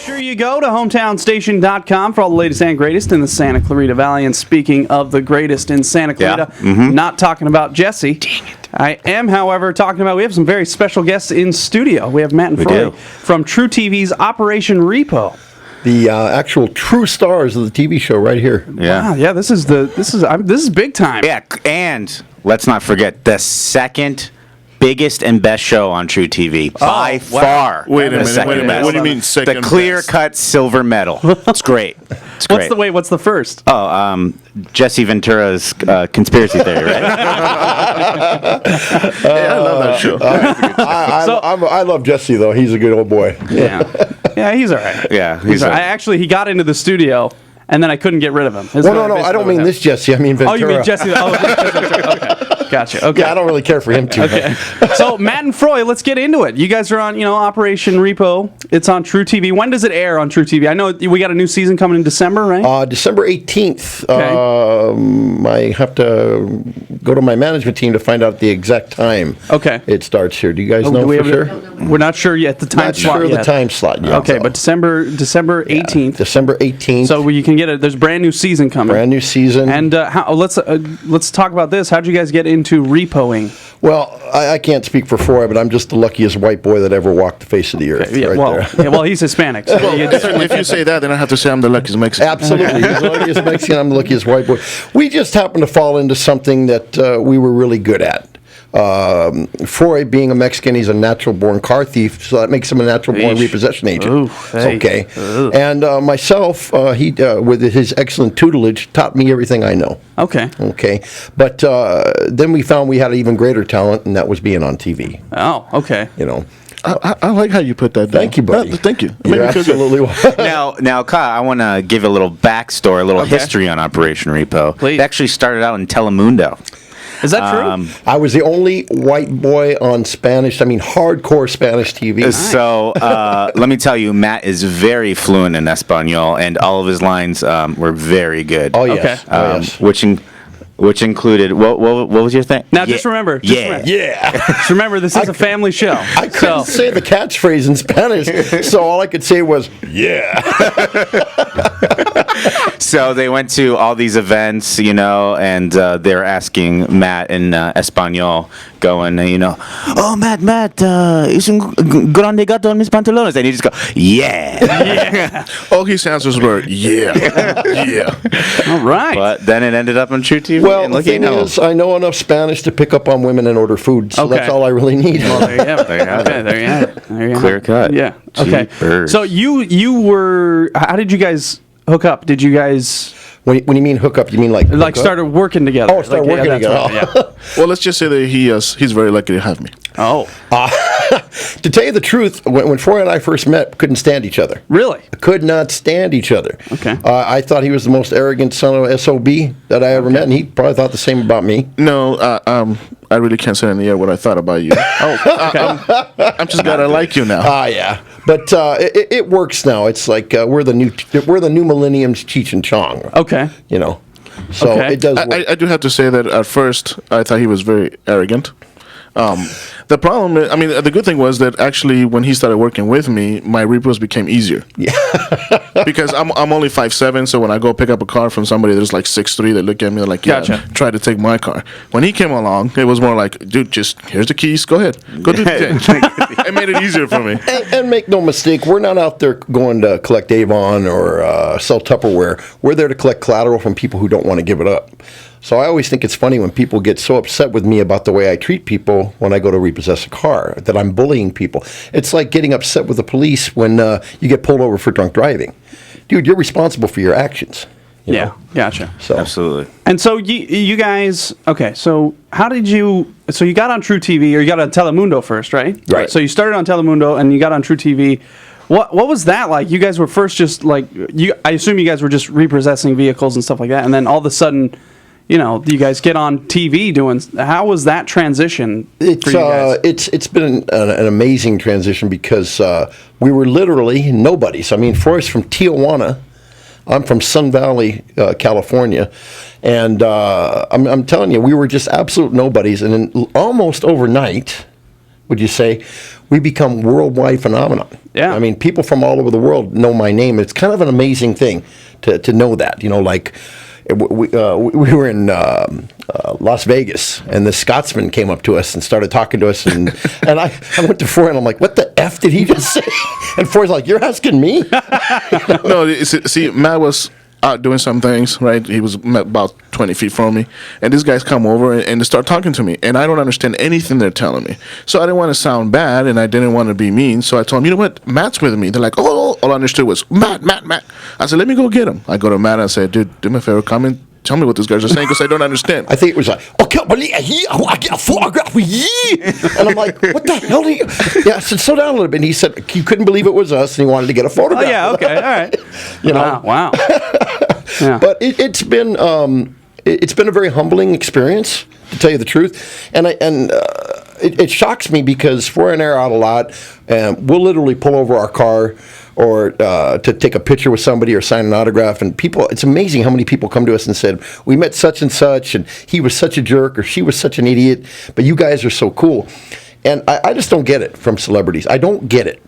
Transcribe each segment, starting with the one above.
Sure you go to hometownstation.com for all the latest and greatest in the Santa Clarita Valley. And speaking of the greatest in Santa Clarita, not talking about Jesse. Dang it. I am, however, talking about, we have some very special guests in studio. We have Matt and Froy from TruTV's Operation Repo. The actual true stars of the TV show right here. Yeah. Wow, yeah, this is big time. Yeah, and let's not forget the second biggest and best show on TruTV by far. Wait a minute. What do you mean second best? The clear-cut silver medal. It's great. It's great. What's the first? Oh, Jesse Ventura's conspiracy theory, right? I love that show. I love Jesse, though. He's a good old boy. Yeah, he's all right. Yeah, he's all right. Actually, he got into the studio, and then I couldn't get rid of him. No, I don't mean this Jesse. I mean Ventura. Oh, you mean Jesse? Okay. Gotcha. Okay. Yeah, I don't really care for him too much. So, Matt and Froy, let's get into it. You guys are on, Operation Repo. It's on TruTV. When does it air on TruTV? I know we got a new season coming in December, right? December 18th. Okay. I have to go to my management team to find out the exact time. Okay. It starts here. Do you guys know for sure? We're not sure yet the time slot. Not sure the time slot yet. Okay, but December 18th. December 18th. So you can get it. There's a brand new season coming. Brand new season. And let's talk about this. How'd you guys get into repoing? Well, I can't speak for Froy, but I'm just the luckiest white boy that ever walked the face of the earth. Okay, well, he's Hispanic. So if you say that, then I have to say I'm the luckiest Mexican. Absolutely. He's the luckiest Mexican. I'm the luckiest white boy. We just happened to fall into something that we were really good at. Froy, being a Mexican, he's a natural-born car thief, so that makes him a natural-born repossession agent. Okay. And myself, he, with his excellent tutelage, taught me everything I know. Okay. But then we found we had an even greater talent, and that was being on TV. Oh, okay. I like how you put that down. Thank you, buddy. Thank you. You're absolutely Now, Kyle, I want to give a little backstory, a little history on Operation Repo. Please. It actually started out in Telemundo. Is that true? I was the only white boy on hardcore Spanish TV. Nice. So let me tell you, Matt is very fluent in Espanol, and all of his lines were very good. Oh, yes. Yes. Which included, what was your thing? Now, just remember. Just remember, this is a family show. I couldn't say the catchphrase in Spanish, so all I could say was, yeah. So they went to all these events, and they're asking Matt in Espanol, going, oh, Matt, es un grande gato en mis pantalones. And he just go, yeah. All his answers were, yeah. All right. But then it ended up on TruTV. Well, the thing is, I know enough Spanish to pick up on women and order food, so that's all I really need. Well, there you have it. There you have it. Clear cut. Yeah. Okay. Jeepers. So you were, how did you guys hook up? Did you guys... When you mean hook up, you mean like started working together? Oh, started working together. Well, let's just say that he's very lucky to have me. Oh. To tell you the truth, when Froy and I first met, couldn't stand each other. Really? Could not stand each other. Okay. I thought he was the most arrogant son of SOB that I ever met, and he probably thought the same about me. No, I really can't say in the air what I thought about you. I'm just glad I like you now. Yeah. But it works now. It's like we're the new millennium's Cheech and Chong. Okay. So it does work. I do have to say that at first I thought he was very arrogant. The problem, the good thing was that actually when he started working with me, my repos became easier. Yeah. Because I'm only 5'7", so when I go pick up a car from somebody that's like 6'3", they look at me like, try to take my car. When he came along, it was more like, dude, just here's the keys, go ahead. Go do the thing. It made it easier for me. And make no mistake, we're not out there going to collect Avon or sell Tupperware. We're there to collect collateral from people who don't want to give it up. So I always think it's funny when people get so upset with me about the way I treat people when I go to repossess a car, that I'm bullying people. It's like getting upset with the police when you get pulled over for drunk driving. Dude, you're responsible for your actions. You know? Gotcha. So. Absolutely. And so you guys, so how did you got on TruTV, or you got on Telemundo first, right? Right. So you started on Telemundo and you got on TruTV. What was that like? You guys were first just like, I assume you guys were just repossessing vehicles and stuff like that, and then all of a sudden... you guys get on TV doing. How was that transition for you guys? It's been an amazing transition because we were literally nobodies. Froy's from Tijuana. I'm from Sun Valley, California, and I'm telling you, we were just absolute nobodies. And then almost overnight, would you say, we become worldwide phenomenon. Yeah. I mean, people from all over the world know my name. It's kind of an amazing thing to know that. You know, like we were in Las Vegas, and the Scotsman came up to us and started talking to us, and I went to Froy, and I'm like, what the F did he just say? And Froy's like, you're asking me? No, see, Matt was out doing some things, right? He was about 20 feet from me, and these guys come over and they start talking to me, and I don't understand anything they're telling me. So I didn't want to sound bad, and I didn't want to be mean, so I told them, you know what, Matt's with me. They're like, oh, all I understood was, Matt. I said, let me go get him. I go to Matt and I said, dude, do me a favor, come and tell me what these guys are saying, because I don't understand. I think it was like, I can't believe I get a photograph with you. And I'm like, what the hell do you? Yeah, I said, slow down a little bit. And he said, he couldn't believe it was us, and he wanted to get a photograph. Oh, yeah, okay, all right. You know? Wow. Yeah. But it's been a very humbling experience, to tell you the truth, and it shocks me because Froy and I are out a lot, and we'll literally pull over our car or to take a picture with somebody or sign an autograph, and people, it's amazing how many people come to us and said, we met such and such, and he was such a jerk or she was such an idiot, but you guys are so cool. And I just don't get it from celebrities. I don't get it.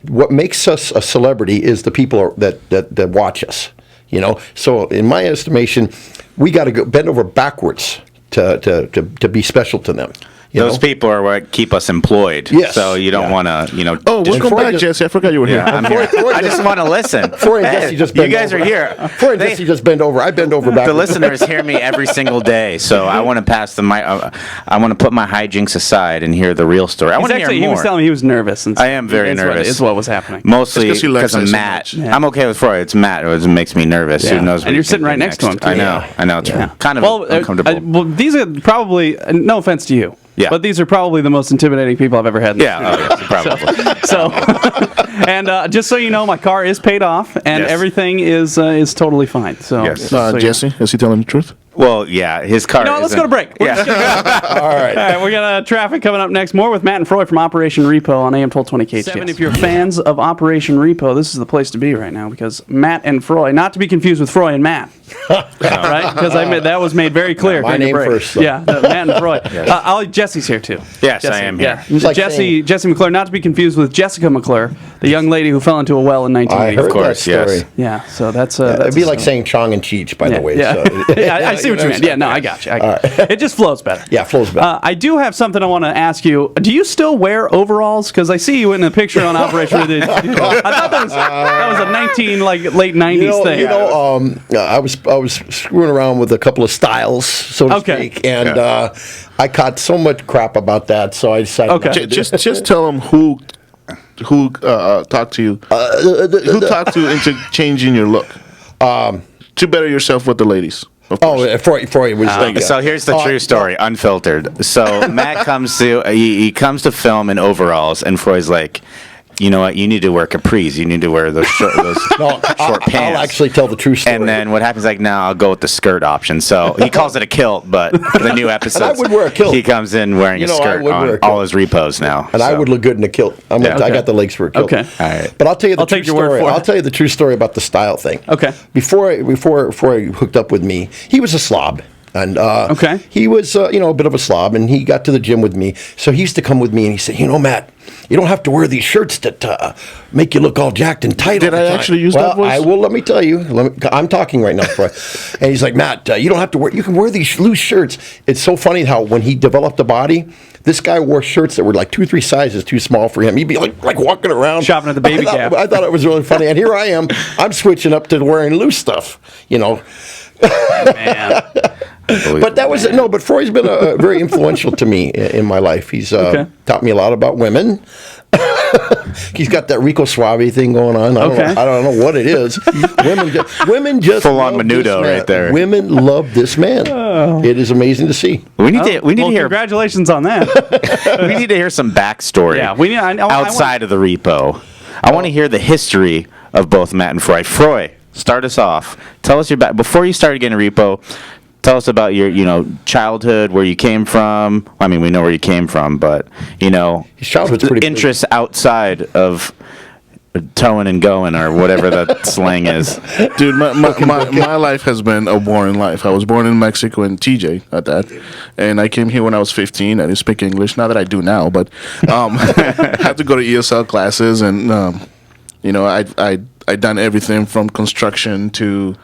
What makes us a celebrity is the people that watch us. You know, so in my estimation, we got to go bend over backwards to be special to them. Those people are what keep us employed. Yes. So you don't want to, Oh, welcome back, Jesse. I forgot you were here. I'm here. I just want to listen. Froy and Jesse just You bend guys over. are here. Froy and Jesse just bend over. I bend over backwards. The listeners hear me every single day, so I want to pass the mic. I want to put my hijinks aside and hear the real story. I want to hear more. He was telling me he was nervous. And I am very nervous. Is what was happening. Mostly It's 'cause he likes because of it so Matt. much. Yeah. I'm okay with Froy. It's Matt. It makes me nervous. Yeah. Who knows? what And you're he's sitting gonna right do next to him, too. I know. It's kind of uncomfortable. well, these are probably, no offense to you, Yeah. but these are probably the most intimidating people I've ever had in the studio. Probably. So, and just so you know, my car is paid off, and Yes. everything is totally fine. So, Yes. just so you know. Jesse, is he telling the truth? Well, yeah, his car. No, let's go to break. We're just gonna go. All right. All right, we got traffic coming up next. More with Matt and Froy from Operation Repo on AM 1220 KHTS. If you're fans of Operation Repo, this is the place to be right now, because Matt and Froy, not to be confused with Froy and Matt, right? Because that was made very clear. My during the name break. first, so. Yeah, Matt and Froy. Jesse's here too. Yes, Jesse, I am yeah. here. Like Jesse McClure, not to be confused with Jessica McClure, the young lady who fell into a well in I 1980. heard Of course, that story. yes. Yeah, so that's It'd be a like story. saying Chong and Cheech, by the way. Yeah, So. yeah, I see what you meant. Yeah, no, I got you. It just flows better. Yeah, flows better. I do have something I want to ask you. Do you still wear overalls? Because I see you in the picture on Operation Repo. I thought that was a late 90s thing. I was screwing around with a couple of styles, so to Okay. speak, and I caught so much crap about that, so I decided. Okay. not to do it. Just tell him who talked to you. Who talked to you into changing your look to better yourself with the ladies. Of course. Oh, Froy was. So here's the true story, unfiltered. So Matt comes to he comes to film in overalls, and Froy's like, you know what? You need to wear capris. You need to wear those short pants. I'll actually tell the true story. And then what happens? Like, now I'll go with the skirt option. So he calls it a kilt, but the new episode, I would wear a kilt. He comes in wearing a I skirt would wear a on kilt. all his repos now. And I would look good in a kilt. I got the legs for a kilt. Okay. All right. But I'll tell you the I'll true take your word story. for it. I'll tell you the true story about the style thing. Okay. Before he hooked up with me, he was a slob. And Okay. he was, a bit of a slob, and he got to the gym with me. So he used to come with me, and he said, Matt, you don't have to wear these shirts that make you look all jacked and tight. Did all the I time." actually use that voice? Let me tell you. I'm talking right now, Froy. And he's like, Matt, you don't have to wear. You can wear these loose shirts. It's so funny how when he developed a body, this guy wore shirts that were like 2-3 sizes too small for him. He'd be like walking around Shopping at the Baby Gap. I thought it was really funny. And here I am. I'm switching up to wearing loose stuff. Man. But that was But Froy's been very influential to me in my life. He's taught me a lot about women. He's got that Rico Suave thing going on. I don't know what it is. Women just Full on love menudo this man. right there. Women love this man. It is amazing to see. We need to hear. Congratulations on that. We need to hear some backstory. Yeah, we need. outside of the repo. I want to hear the history of both Matt and Froy. Froy, start us off. Tell us your before you started getting repo. Tell us about your, childhood, where you came from. I mean, we know where you came from, but His childhood's the pretty big. interests outside of towing and going or whatever that slang is. Dude, my life has been a boring life. I was born in Mexico in TJ at that, and I came here when I was 15. I didn't speak English. Not that I do now, but had to go to ESL classes, and I done everything from construction to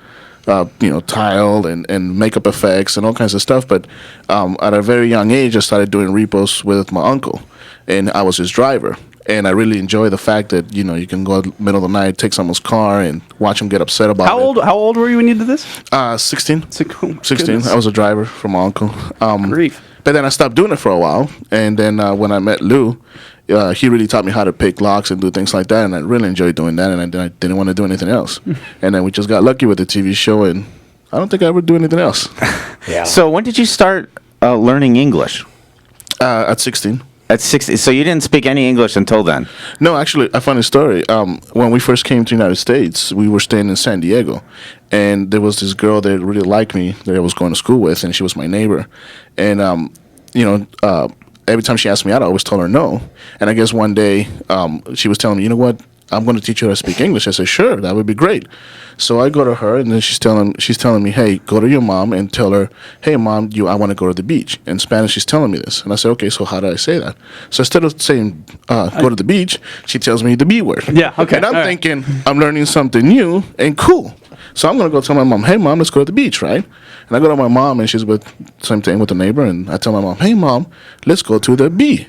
tile and makeup effects and all kinds of stuff. But at a very young age, I started doing repos with my uncle, and I was his driver. And I really enjoy the fact that you can go out middle of the night, take someone's car, and watch them get upset about it. How old were you when you did this? 16. 16. Goodness. I was a driver for my uncle. Grief. But then I stopped doing it for a while, and then when I met Lou, he really taught me how to pick locks and do things like that, and I really enjoyed doing that, and I didn't want to do anything else. And then we just got lucky with the TV show, and I don't think I would do anything else. Yeah. So when did you start learning English? At 16. At 60. So you didn't speak any English until then? No, actually, a funny story. When we first came to the United States, we were staying in San Diego, and there was this girl that really liked me that I was going to school with, and she was my neighbor. And every time she asked me out, I always told her no. And I guess one day she was telling me, you know what? I'm going to teach you how to speak English. I said, sure, that would be great. So I go to her, and then she's telling me, hey, go to your mom and tell her, hey, mom, I want to go to the beach. In Spanish, she's telling me this. And I said, okay, so how do I say that? So instead of saying go to the beach, she tells me the B word. Yeah, okay. And I'm all thinking, I'm learning something new and cool. So I'm going to go tell my mom, hey, mom, let's go to the beach, right? And I go to my mom, and she's with same thing with the neighbor. And I tell my mom, hey, mom, let's go to the B.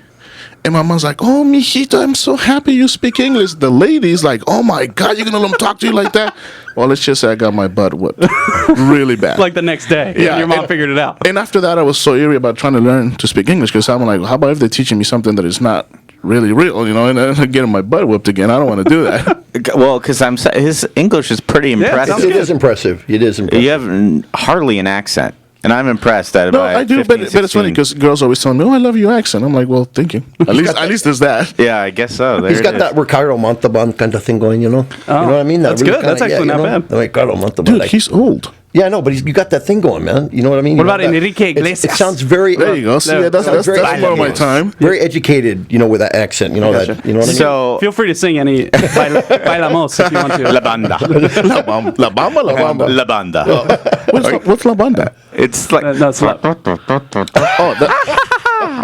And my mom's like, oh, mijito, I'm so happy you speak English. The lady's like, oh, my God, you're going to let them talk to you like that? Well, let's just say I got my butt whipped really bad. Like the next day. Yeah. Your mom figured it out. And after that, I was so eerie about trying to learn to speak English because I'm like, how about if they're teaching me something that is not really real, and then getting my butt whipped again? I don't want to do that. Well, because his English is pretty impressive. It is impressive. It is impressive. You have hardly an accent. And I'm impressed that No, by I do, 15, but it's funny 16. because girls always tell me, "Oh, I love your accent." I'm like, "Well, thank you." At least there's that. Yeah, I guess so. There He's got it is. that Ricardo Montalban kind of thing going, You know what I mean? That's really good. That's actually not bad. The Ricardo Montalban. Dude, he's old. Yeah, no, but you got that thing going, man. You know what I mean? What You about know that- Enrique It Iglesias? sounds very. There you go. See, No, that's very more of my time. Very educated, with that accent. You know Gotcha. that. You know what I mean? So, Feel free to sing any Bailamos if you want to. La Banda. La Bamba. La Banda. What's La Banda? It's like... No, it's not.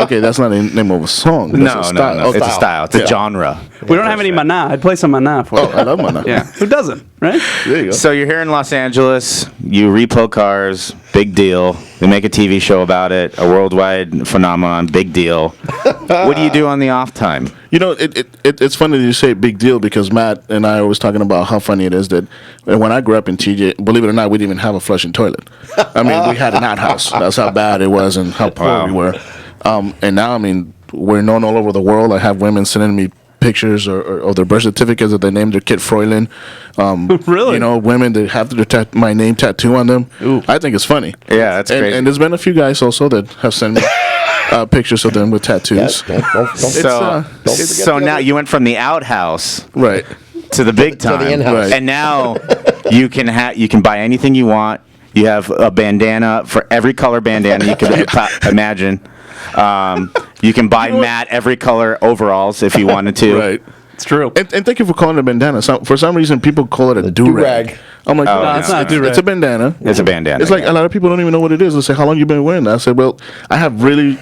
Okay, that's not the name of a song. That's No, a no, style. no. It's a style. It's a genre. We don't have any mana. I'd play some mana for you. I love Mana. Yeah. Who doesn't, right? There you go. So you're here in Los Angeles. You repo cars. Big deal. They make a TV show about it. A worldwide phenomenon. Big deal. What do you do on the off time? It's funny that you say big deal because Matt and I are always talking about how funny it is that when I grew up in TJ, believe it or not, we didn't even have a flushing toilet. I mean, we had an outhouse. That's how bad it was and how poor we were. And now, I mean, we're known all over the world. I have women sending me pictures or their birth certificates that they named their kid Froylan. Really? Women that have my name tattoo on them. Ooh. I think it's funny. Yeah, that's crazy. And there's been a few guys also that have sent me pictures of them with tattoos. Don't So forget so the now other- you went from the outhouse Right. to the big time. the in-house. Right. And now you can buy anything you want. You have a bandana for every color bandana you could imagine. You can buy Matt every color overalls if you wanted to. Right. It's true. And thank you for calling it a bandana. For some reason, people call it a do-rag. do-rag. I'm like, Oh, No, it's not a do-rag. It's a bandana. It's a bandana. It's like a lot of people don't even know what it is. They say, how long you been wearing that? I said, well, I have really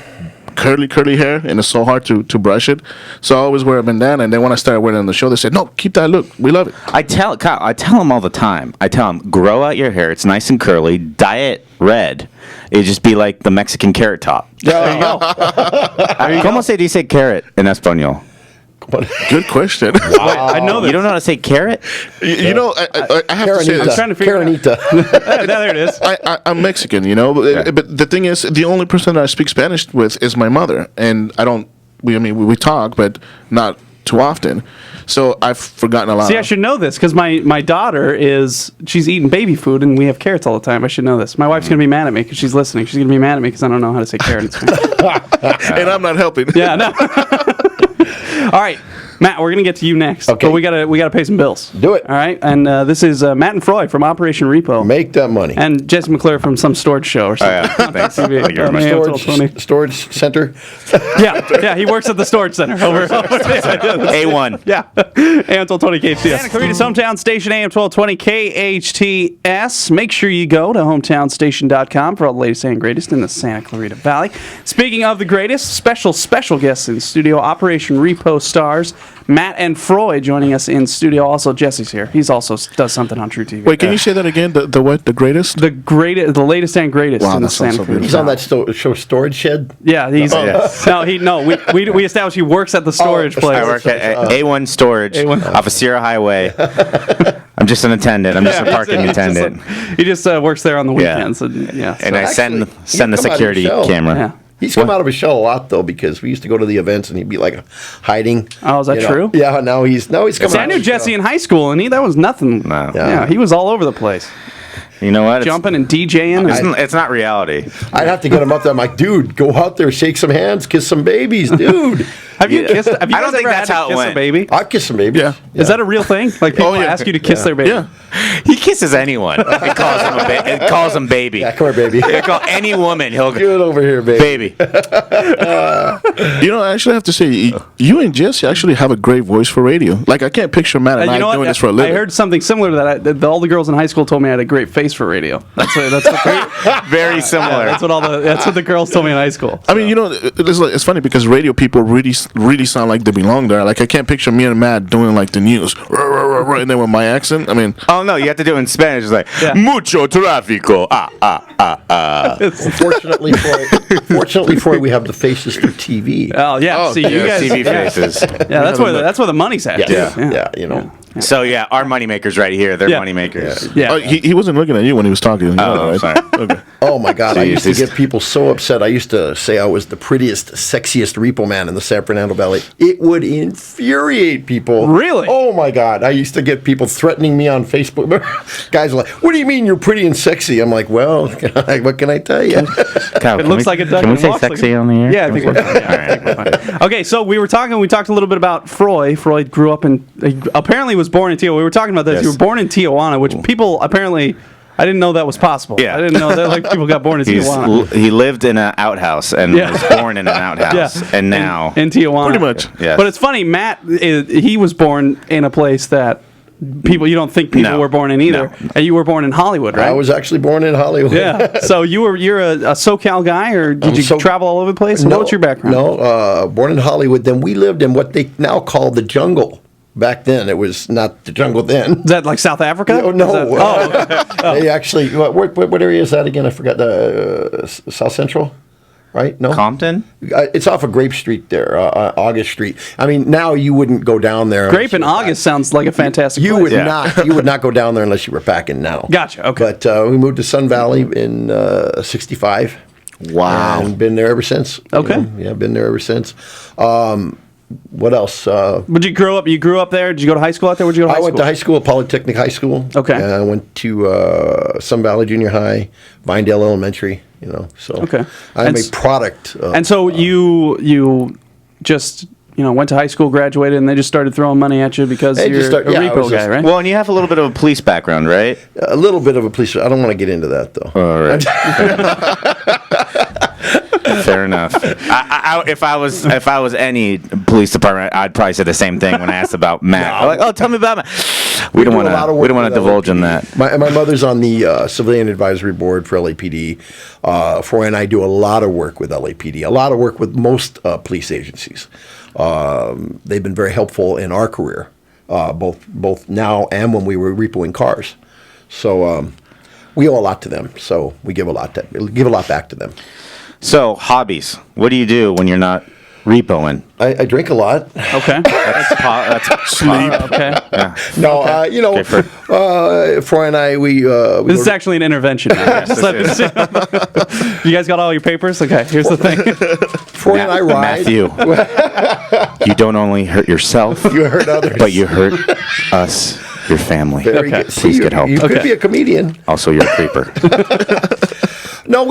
curly hair, and it's so hard to brush it. So I always wear a bandana, and then when I started wearing it on the show, they said, no, keep that look. We love it. I tell them all the time. I tell them, grow out your hair. It's nice and curly. Dye it red. It'd just be like the Mexican carrot top. There you go. ¿Cómo se dice carrot en español? Good question. Wait, I know You this. don't know how to say carrot? I have to say Karenita. this. trying to figure it out. Karenita. There it is. I'm Mexican, but the thing is, the only person that I speak Spanish with is my mother, and we talk, but not too often. So I've forgotten a lot. See, I should know this because my daughter she's eating baby food and we have carrots all the time. I should know this. My wife's going to be mad at me because she's listening. She's going to be mad at me because I don't know how to say carrot in Spanish. and I'm not helping. Yeah, no. All right. Matt, we're gonna get to you next. Okay. But we gotta pay some bills. Do it. All right. And this is Matt and Froy from Operation Repo. Make that money. And Jesse McClure from some storage show or something. yeah. Thanks. Thank you very much. Storage center. Yeah, he works at the storage center over A1. Yeah. AM 1220 KHTS. Santa Clarita's hometown station, AM 1220 KHTS. Make sure you go to hometownstation.com for all the latest and greatest in the Santa Clarita Valley. Speaking of the greatest, special guests in studio, Operation Repo stars Matt and Froy joining us in studio. Also, Jesse's here. He's also does something on TruTV. Wait, can you say that again? The what? The greatest? The latest and greatest Wow, in the that sounds Santa so Clarita. He's on that show Storage Shed. Yeah, he's we established he works at the storage place. I work at A1 Storage A1. off of Sierra Highway. I'm just an attendant. I'm just a parking attendant. He just works there on the weekends. And I send the security camera. Yeah. He's come out of his shell a lot though, because we used to go to the events and he'd be like hiding. Oh, is that true? Yeah. Now he's coming. See, I knew Jesse in high school, and that was nothing. No. Yeah, he was all over the place, You know what? jumping and DJing. It's not reality. I'd have to get him up there. I'm like, dude, go out there, shake some hands, kiss some babies, dude. Have you kissed? Have you I don't guys think ever that's had to how it kiss a went. baby? I've kissed some babies. Yeah. Is that a real thing? Like people ask you to kiss their baby? Yeah. He kisses anyone. It calls him baby. Yeah, come here, baby. He'll call any woman. He'll go, Get over here, baby. baby. I actually have to say, you and Jesse actually have a great voice for radio. Like, I can't picture Matt and I doing this for a living. I heard something similar to that. All the girls in high school told me I had a great face for radio. That's what Very similar. that's what the girls told me in high school. I mean, it's funny because radio people really sound like they belong there. Like, I can't picture me and Matt doing like the news, and then with my accent. I mean, Oh no, you have to do it in Spanish. It's like mucho tráfico. Fortunately for you, we have the faces for TV. Oh yeah, see you guys. TV faces. Yeah, that's where the money's at. Yeah, So yeah, our moneymakers right here. They're moneymakers. Yeah. he wasn't looking at you when he was talking. You know that, right? sorry. Okay. Oh my God! I used to Jesus. get people so upset. I used to say I was the prettiest, sexiest repo man in the San Fernando Valley. It would infuriate people. Really? Oh my God! I used to get people threatening me on Facebook. Guys are like, "What do you mean you're pretty and sexy?" I'm like, "Well, what can I tell you?" Kyle, It looks like a duck. Can we and say walks like sexy a- on the air? Yeah, I think we're fine. All right. Okay, so we talked a little bit about Froy. Froy grew up he apparently was born in Tijuana. We were talking about this. Yes. You were born in Tijuana, which people apparently, I didn't know that was possible. Yeah. I didn't know that like people got born in Tijuana. He lived in an outhouse and was born in an outhouse, and now in Tijuana. Pretty much. Yes. But it's funny, Matt, he was born in a place that you don't think people No. were born in either. No. And you were born in Hollywood, right? I was actually born in Hollywood. Yeah. So you're a SoCal guy, or did you travel all over the place? No, What's your background? No, born in Hollywood. Then we lived in what they now call the jungle. Back then, it was not the jungle then. Is that like South Africa? No. Is that- They actually, what area is that again? I forgot. South Central, right? No. Compton. It's off of Grape Street there, August Street. I mean, now you wouldn't go down there. Grape in August sounds like a fantastic You place. would not. You would not go down there unless you were packing now. Gotcha, okay. But we moved to Sun Valley in '65. Wow. And been there ever since. Okay. Yeah, been there ever since. What else? But you grew up there? Did you go to high school out there? Where'd you go to high I school? went to high school at Polytechnic High School. Okay. And I went to Sun Valley Junior High, Vinedale Elementary. So Okay. I'm And a product. And so you just went to high school, graduated, and they just started throwing money at you because They you're just start- a yeah, I repo was guy, just- right? Well, and you have a little bit of a police background, right? A little bit of a police. I don't want to get into that though. All right. Fair enough. If I was any police department, I'd probably say the same thing when asked about Matt. I'm like, oh, tell me about Matt. We don't do want a lot of to. work We don't want to with divulge in LAPD. that. My mother's on the Civilian Advisory Board for LAPD. Froy and I do a lot of work with LAPD. A lot of work with most police agencies. They've been very helpful in our career, both now and when we were repoing cars. So we owe a lot to them. So we give a lot back to them. So hobbies. What do you do when you're not repoing? I drink a lot. Okay. That's Sleep. Okay. Yeah. No, Froy and I, we This is actually an intervention. Just let this- you guys got all your papers? Okay, here's the thing. Froy and I ride. Matthew, you don't only hurt yourself, You hurt others. but you hurt us, your family. Very Okay. good. Please See, get help. You could Okay. be a comedian. Also, you're a creeper. No,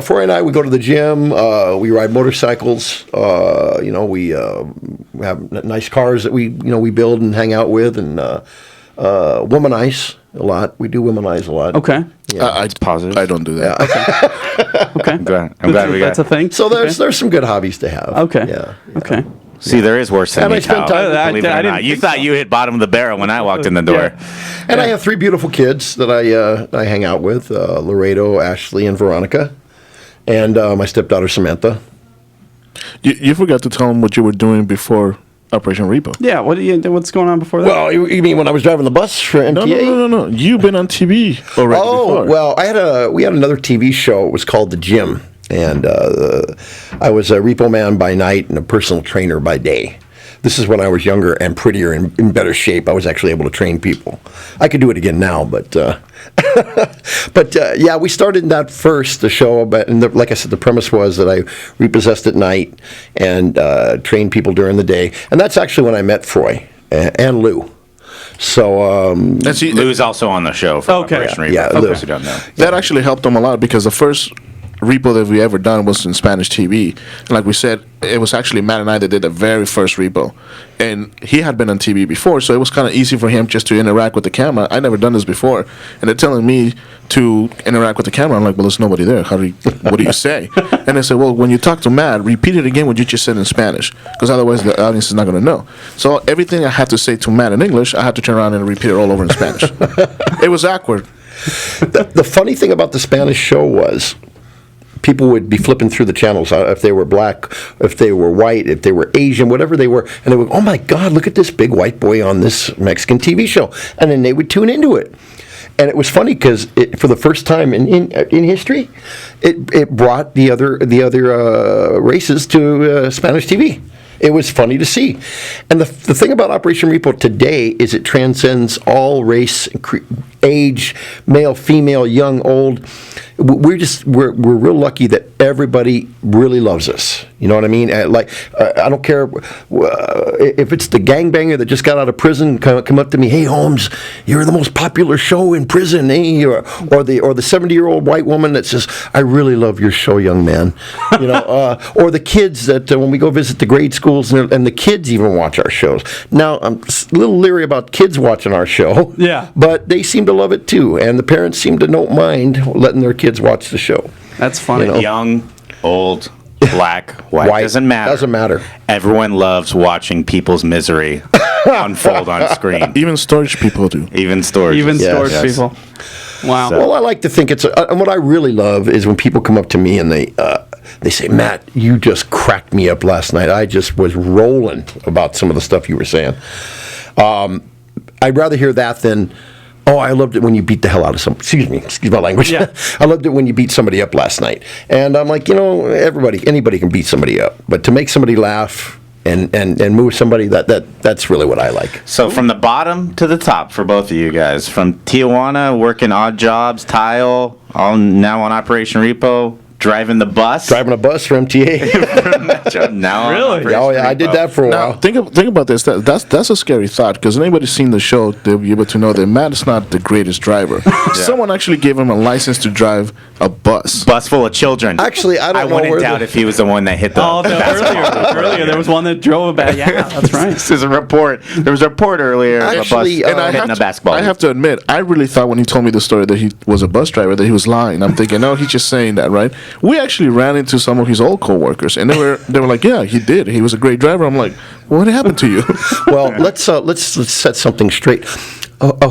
Froy and I, we go to the gym. We ride motorcycles. We have nice cars that we build and hang out with, and womanize a lot. We do womanize a lot. Okay. I Positive. I don't do that. Okay. I'm glad we got. That's a thing. So there's some good hobbies to have. Okay. Yeah. Okay. See, there is worse than And I me, spent pal. time- Believe it I or didn't not. You think thought you hit bottom of the barrel when I walked in the door. And I have 3 beautiful kids that I hang out with: Laredo, Ashley, and Veronica, and my stepdaughter Samantha. You forgot to tell them what you were doing before Operation Repo. Yeah. What's going on before that? Well, you mean when I was driving the bus for MTA? No. You've been on TV already Oh, before. well, we had another TV show. It was called The Gym, and I was a repo man by night and a personal trainer by day. This is when I was younger and prettier and in better shape. I was actually able to train people. I could do it again now, but yeah, we started that first, the show. But like I said, the premise was that I repossessed at night and trained people during the day, and that's actually when I met Froy and Lou. So Lou's also on the show for Okay. Operation Repo. Yeah, for Lou. those who don't know. that actually helped them a lot because the first repo that we ever done was in Spanish TV. And like we said, it was actually Matt and I that did the very first repo. And he had been on TV before, so it was kind of easy for him just to interact with the camera. I never done this before. And they're telling me to interact with the camera. I'm like, well, there's nobody there. What do you say? And they said, well, when you talk to Matt, repeat it again what you just said in Spanish, because otherwise the audience is not going to know. So everything I had to say to Matt in English, I had to turn around and repeat it all over in Spanish. It was awkward. the funny thing about the Spanish show was people would be flipping through the channels if they were black, if they were white, if they were Asian, whatever they were, and they would, oh my God, look at this big white boy on this Mexican TV show, and then they would tune into it. And it was funny because for the first time in history, it brought the other races to Spanish TV. It was funny to see. And the thing about Operation Repo today is it transcends all race, age, male, female, young, old. We're real lucky that everybody really loves us. You know what I mean? I don't care if it's the gangbanger that just got out of prison come up to me, hey Holmes, you're the most popular show in prison, eh? Or the 70-year-old white woman that says, I really love your show, young man. You know, or the kids that when we go visit the grade schools and the kids even watch our shows. Now I'm a little leery about kids watching our show. Yeah. But they seem to love it too, and the parents seem to don't mind letting their kids watch the show. That's funny. You know? Young, old, black, white, doesn't matter. Doesn't matter. Everyone loves watching people's misery unfold on screen. Even storage people do. Even storage. Even Yes. storage Yes. people. Wow. So- Well, I like to think it's and what I really love is when people come up to me and they say, Matt, you just cracked me up last night. I just was rolling about some of the stuff you were saying. I'd rather hear that than, oh, I loved it when you beat the hell out of some. Excuse my language. Yeah. I loved it when you beat somebody up last night. And I'm like, anybody can beat somebody up, but to make somebody laugh and move somebody, that's really what I like. So from the bottom to the top for both of you guys, from Tijuana, working odd jobs, tile, now on Operation Repo, driving the bus. Driving a bus for MTA. Now on Really? Operation Oh yeah, I did Repo. that for a Now, while. think about this. That's a scary thought because anybody's seen the show, they'll be able to know that Matt is not the greatest driver. Someone actually gave him a license to drive a bus. Bus full of children. Actually, I don't know wouldn't where doubt if he was the one that hit the. Oh, earlier there was one that drove a bad. Yeah, that's right. This is a report. There was a report earlier Actually, of a bus and hitting a basketball. I have to admit, I really thought when he told me the story that he was a bus driver that he was lying. I'm thinking, no, he's just saying that, right? We actually ran into some of his old coworkers, and they were like, yeah, he did. He was a great driver. I'm like, what happened to you? Well, let's set something straight.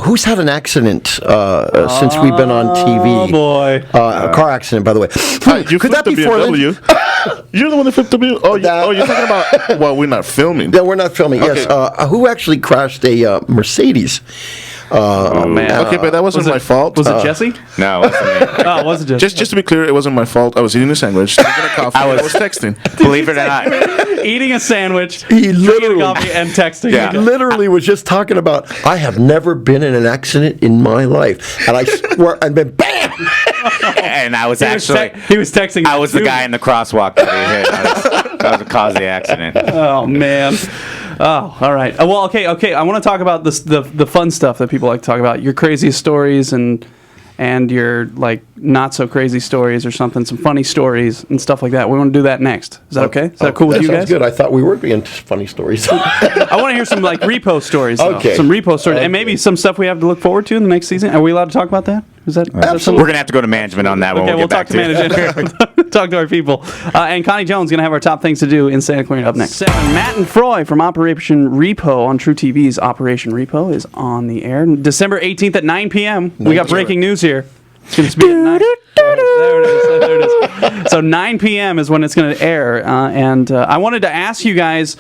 Who's had an accident since we've been on TV? Oh boy. A car accident, by the way. You Could that flipped be the BMW. You're the one that flipped the BMW. Oh, you're talking about. Well, we're not filming. Yeah, we're not filming. Okay. Yes. Who actually crashed a Mercedes? Oh man. Okay, but that wasn't my fault. Was it Jesse? No, it wasn't me. Oh, it wasn't Jesse. Just to be clear, it wasn't my fault. I was eating a sandwich, drinking a coffee. I was texting. Believe it or not. Eating a sandwich, He drinking literally- coffee, and texting. Yeah. He literally was just talking about, I have never been in an accident in my life. And I swear, and then bam! And I was He was, actually. he was texting. I was the guy in the crosswalk that he hit. That was the cause of the accident. Oh man. Oh, all right. Well, okay. I want to talk about the fun stuff that people like to talk about. Your craziest stories and and your like not so crazy stories or something, some funny stories and stuff like that. We want to do that next. Is that okay? Is that cool with you guys? Sounds good. I thought we were being funny stories. I want to hear some like repo stories. Though. Okay. Some repo stories, and maybe some stuff we have to look forward to in the next season. Are we allowed to talk about that? Is that Absolutely. We're gonna have to go to management on that one. Okay, we'll talk to management. Talk to our people. And Connie Jones going to have our top things to do in Santa Clarita up next. 7. Matt and Froy from Operation Repo on TruTV's Operation Repo is on the air. December 18th at 9 p.m. We got breaking news here. It's going to be at 9. There it is. So 9 p.m. is when it's going to air. And I wanted to ask you guys,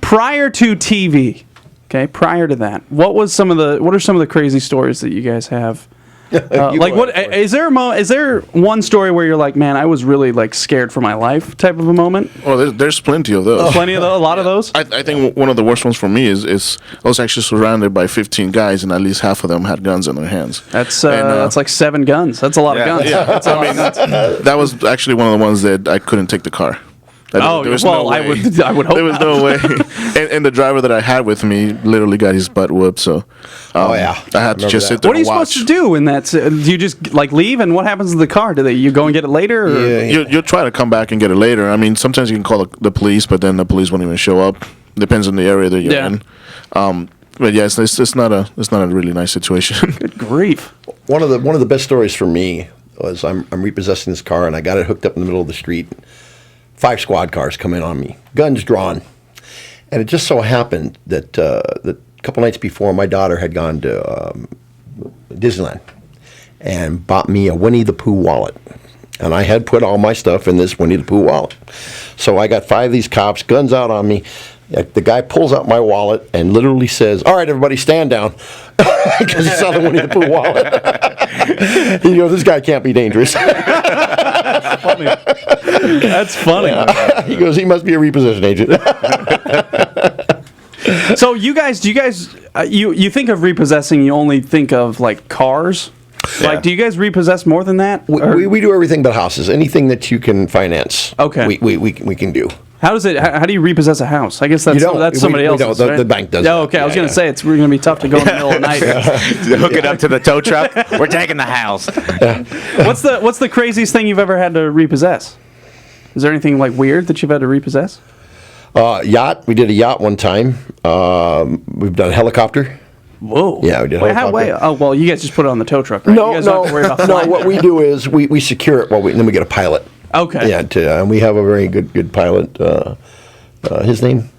prior to TV, okay, prior to that, what are some of the crazy stories that you guys have? Is there one story where you're like, man, I was really like scared for my life type of a moment? Well, there's plenty of those. A lot of those. I think one of the worst ones for me is I was actually surrounded by 15 guys, and at least half of them had guns in their hands. That's like 7 guns. That's a lot of guns. Yeah, that was actually one of the ones that I couldn't take the car. I would hope there was no way. And the driver that I had with me literally got his butt whooped. So, I had to just sit there. What are you supposed to do in that? Do you just like leave, and what happens to the car? You go and get it later? Or? Yeah. You'll try to come back and get it later. I mean, sometimes you can call the police, but then the police won't even show up. Depends on the area that you're in. But yeah, it's not a really nice situation. Good grief! One of the best stories for me was I'm repossessing this car, and I got it hooked up in the middle of the street. 5 squad cars come in on me, guns drawn. And it just so happened that a couple nights before, my daughter had gone to Disneyland and bought me a Winnie the Pooh wallet. And I had put all my stuff in this Winnie the Pooh wallet. So I got 5 of these cops, guns out on me. The guy pulls out my wallet and literally says, "All right, everybody, stand down," because he saw the Winnie the Pooh wallet. He goes, "This guy can't be dangerous." That's funny. He goes, "He must be a repossession agent." So you guys, you think of repossessing, you only think of like cars? Yeah. Like, do you guys repossess more than that? We do everything but houses. Anything that you can finance, okay, we can do. How does it? How do you repossess a house? I guess that's somebody else's. The bank does. Oh, okay. I was going to say it's going to be tough to go in the middle of the night. Hook it up to the tow truck. We're taking the house. What's the craziest thing you've ever had to repossess? Is there anything like weird that you've had to repossess? Yacht. We did a yacht one time. We've done a helicopter. Whoa. Yeah, we did a helicopter. Oh, well, you guys just put it on the tow truck, right? No, you guys don't have to worry about flying. What we do is we secure it, and then we get a pilot. Okay. Yeah, and we have a very good pilot. His name?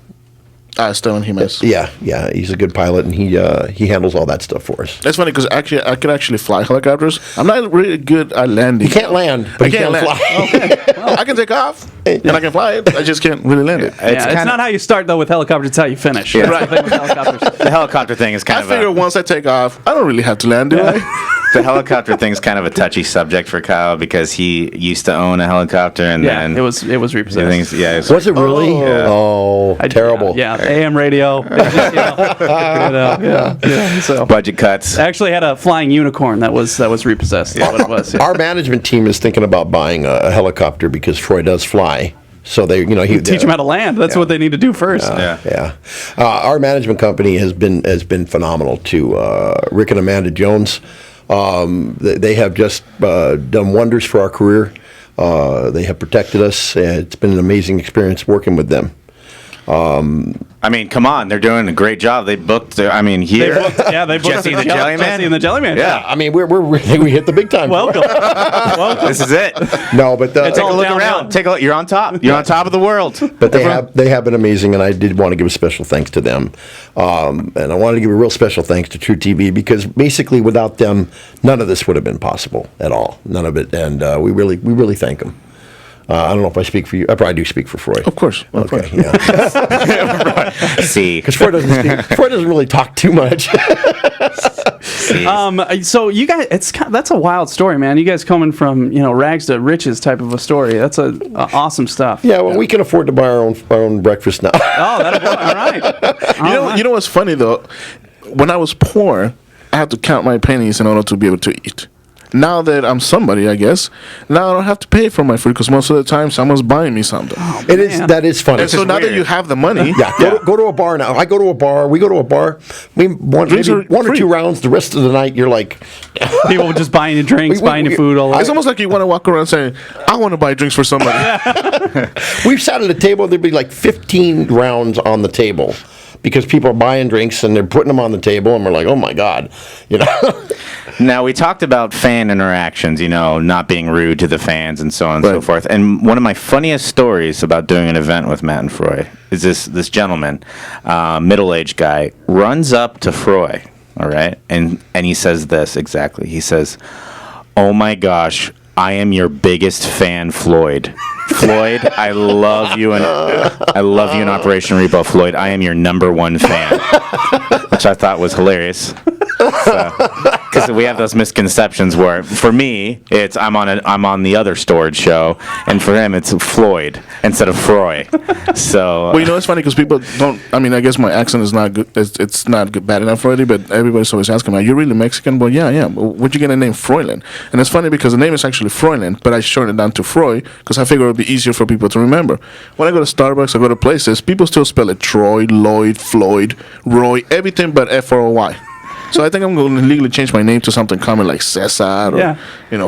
Stellan Jimenez. Yeah, he's a good pilot, and he handles all that stuff for us. That's funny because actually I could actually fly helicopters. I'm not really good at landing. You can't land, but you can fly. Okay. Well, I can take off and I can fly it. I just can't really land it. It's not how you start though with helicopters. It's how you finish. Yeah. Right. The helicopter thing is kind of. I figure once I take off, I don't really have to land, do I? The helicopter thing is kind of a touchy subject for Kyle because he used to own a helicopter and then it was repossessed. Was it really? Oh, terrible. Yeah, AM radio. So budget cuts. I actually had a flying unicorn that was repossessed. That's what it was. Yeah. Our management team is thinking about buying a helicopter because Froy does fly. So they, he teach them how to land. That's what they need to do first. Our management company has been phenomenal to Rick and Amanda Jones. They have just done wonders for our career. They have protected us. It's been an amazing experience working with them. I mean, come on, they're doing a great job. They booked. Here. They booked Jesse the Jellyman. Jesse and the Jellyman. Yeah, I mean, we hit the big time. Welcome. This is it. No, but take a look around. You're on top. You're on top of the world. But they have been amazing, and I did want to give a special thanks to them. And I wanted to give a real special thanks to TruTV because basically without them, none of this would have been possible at all. None of it, and we really thank them. I don't know if I speak for you. I probably do speak for Froy. Of course. Okay. Yeah. See, because Froy doesn't really talk too much. So you guys, that's a wild story, man. You guys coming from rags to riches type of a story. That's awesome stuff. Yeah, well, we can afford to buy our own breakfast now. Oh, all right. You know what's funny though? When I was poor, I had to count my pennies in order to be able to eat. now that I'm somebody, I guess, now I don't have to pay for my food because most of the time someone's buying me something. That is funny. And so now that you have the money, Go to a bar now. I go to a bar. We go to a bar. Maybe one or two rounds. The rest of the night, you're like, People just buying you drinks, buying you food all it's over. almost like you want to walk around saying, I want to buy drinks for somebody. we've sat at a table. There'd be like 15 rounds on the table because people are buying drinks and they're putting them on the table, and we're like, oh my god, you know. Now, we talked about fan interactions, not being rude to the fans and so on and so Right. forth. And one of my funniest stories about doing an event with Matt and Froy is this gentleman, middle-aged guy, runs up to Froy, all right? And he says this exactly. He says, "Oh my gosh, I am your biggest fan, Floyd. Floyd, I love you in Operation Repo. Floyd, I am your #1 fan," which I thought was hilarious. Because we have those misconceptions where, for me, it's I'm on the other storage show, and for him it's Floyd instead of Froy. So, Well, it's funny because people don't. I mean, I guess my accent is not good. It's not good, bad enough already. But everybody's always asking me, "Are you really Mexican?" Well, yeah, I am. Where'd you get the name Froylan? And it's funny because the name is actually Froylan, but I shortened it down to Froy because I figured it would be easier for people to remember. When I go to Starbucks, I go to places, people still spell it Troy, Lloyd, Floyd, Roy, everything but F-R-O-Y. So I think I'm going to legally change my name to something common like Cesar or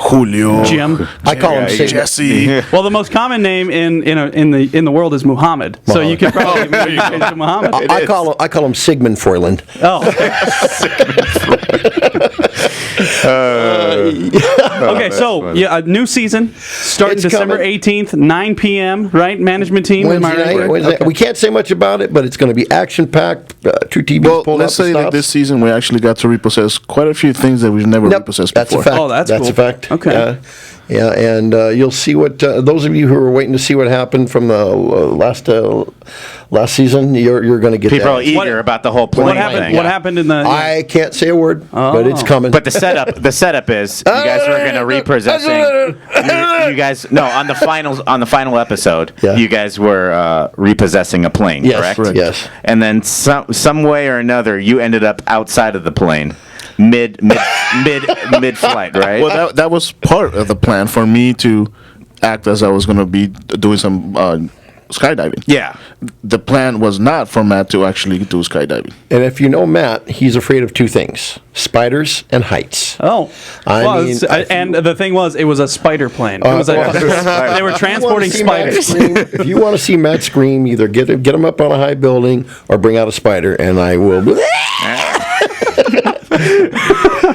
Julio, Jim. I call him Jesse. Well, the most common name in the world is Muhammad. So you could probably change to Muhammad. I call him Sigmund Froyland. Oh. Okay, so a new season starting It's December coming. 18th, 9 p.m. Right, management team. Am I Wednesday right? night. Wednesday. Okay. We can't say much about it, but it's going to be action packed. TruTV's Well, pulled let's out the say that stops. this season we actually got to repossess quite a few things that we've never Yep, repossessed that's before. a fact. Oh, that's a cool. fact. Okay. Yeah, and you'll see what those of you who are waiting to see what happened from the last season. You're going to get people that. are eager about the whole plane What happened? thing. What happened in the? I can't say a word, but it's coming. But the setup is you guys were going to repossessing. You guys on the final episode. Yeah. You guys were repossessing a plane, Yes, correct? correct. Yes. And then some way or another, you ended up outside of the plane, mid flight, right? Well, that was part of the plan for me to act as I was going to be doing some skydiving. Yeah. The plan was not for Matt to actually do skydiving. And if you know Matt, he's afraid of two things: spiders and heights. Oh, I well, mean, and the thing was, it was a spider plane. It was they were transporting If you wanna see Matt spiders. scream- if you want to see Matt scream, either get him up on a high building or bring out a spider, and I will.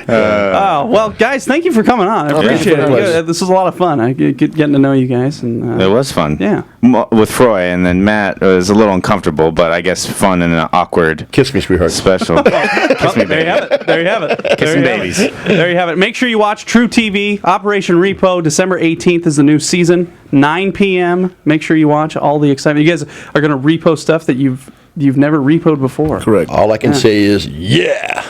Oh, well, guys, thank you for coming on. I appreciate my it. pleasure. Yeah, this was a lot of fun. I getting to know you guys, and It was fun. Yeah. With Froy, and then Matt was a little uncomfortable, but I guess fun and an awkward Kiss me, sweetheart. special. Kiss me, there you baby. have it. There you have it. Kissing There you have babies. it. There you have it. Make sure you watch TruTV. Operation Repo, December 18th is the new season. 9 p.m. Make sure you watch all the excitement. You guys are going to repo stuff that you've never repoed before. Correct. All I can say is, yeah.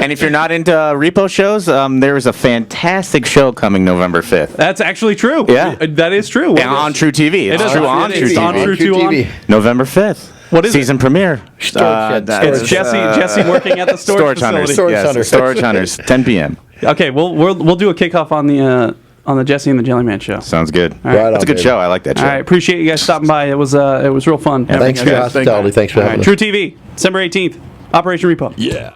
And if you're not into repo shows, there is a fantastic show coming November 5th. That's actually true. Yeah. That is true. And on TruTV. It's is true on on TruTV. It's on TruTV. TruTV. November 5th. What is Season premiere. Storage shed. It's Jesse working at the storage Hunters. facility. Storage Yes, Hunters. Storage Hunters. 10 p.m. Okay, we'll do a kickoff on the Jesse and the Jellyman Show. Sounds good. right. Right That's a on, good baby. show. I like that show. All right, appreciate you guys stopping by. It was real fun. having Thanks you for your guys. hospitality. Thanks for All having right, us. TruTV, December 18th, Operation Repo. Yeah.